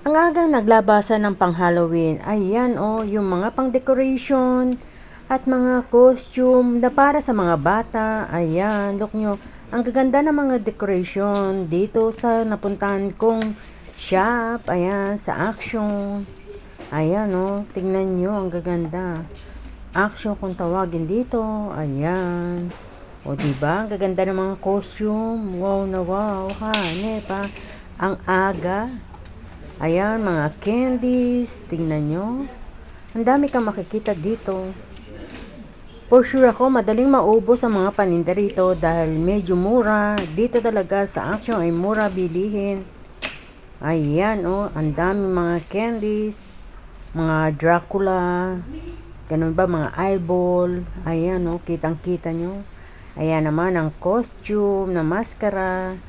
Ang agang naglabasan ng pang-Halloween, ayan yung mga pang-decoration at mga costume na para sa mga bata. Ayan, look nyo, ang gaganda ng mga decoration dito sa napuntahan kong shop. Ayan, sa Action. Ayan tingnan nyo, ang gaganda. Action kung tawagin dito. Ayan. O diba, ang gaganda ng mga costume. Wow na wow, hanep pa. Ang aga. Ayan, mga candies. Tingnan nyo. Ang dami kang makikita dito. For sure ako, madaling maubos ang mga paninda rito dahil medyo mura. Dito talaga sa Action ay mura bilihin. Ayan ang dami mga candies. Mga Dracula. Ganun ba, mga eyeball. Ayan kitang kita nyo. Ayan naman ang costume na maskara.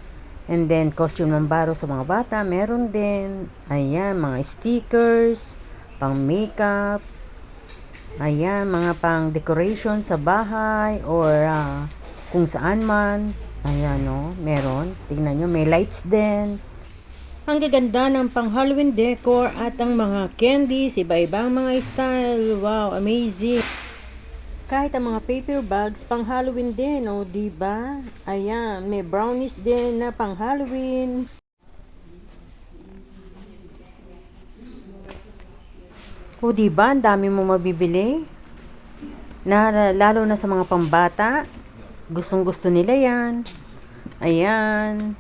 And then, costume ng baro sa mga bata, meron din. Ayan, mga stickers, pang makeup. Ayan, mga pang decoration sa bahay or kung saan man. Ayan meron. Tingnan nyo, may lights din. Ang gaganda ng pang Halloween decor at ang mga candies, iba-ibang mga style. Wow, amazing. Kahit ang mga paper bags pang Halloween din, diba? Ayan, may brownies din na pang Halloween. Diba? Ang dami mo mabibili. Lalo na sa mga pambata. Gustong gusto nila yan. Ayan.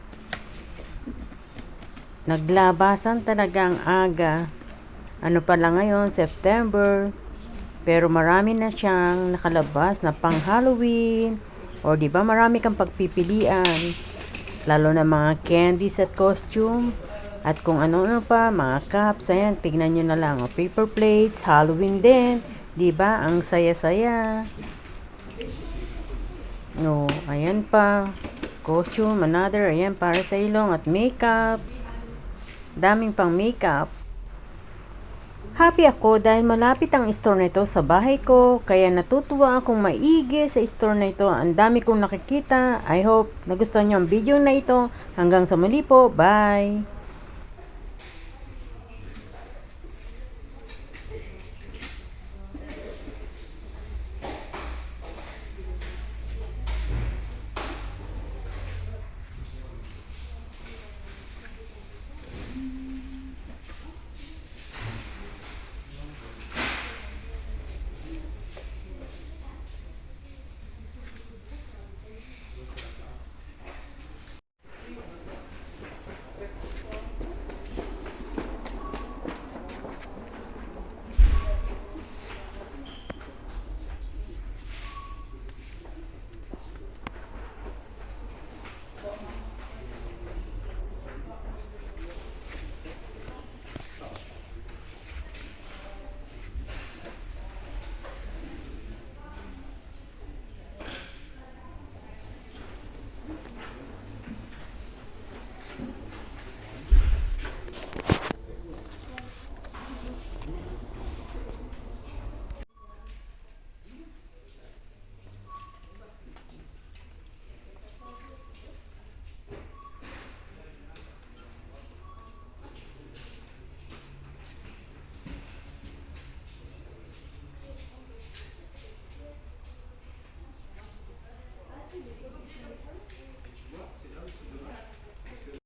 Naglabasan talaga ang aga. Ano pala ngayon? September. Pero marami na siyang nakalabas na pang Halloween. O diba marami kang pagpipilian. Lalo na mga candies at costume. At kung ano-ano pa, mga cups. Ayan, tignan nyo na lang. Paper plates, Halloween din. Diba? Ang saya-saya. Ayan pa. Costume, another. Ayan, para sa ilong at makeups. Daming pang makeup. Happy ako dahil malapit ang store na ito sa bahay ko, kaya natutuwa akong maigi sa store na ito. Ang dami kong nakikita. I hope nagustuhan nyo ang video na ito. Hanggang sa muli po. Bye!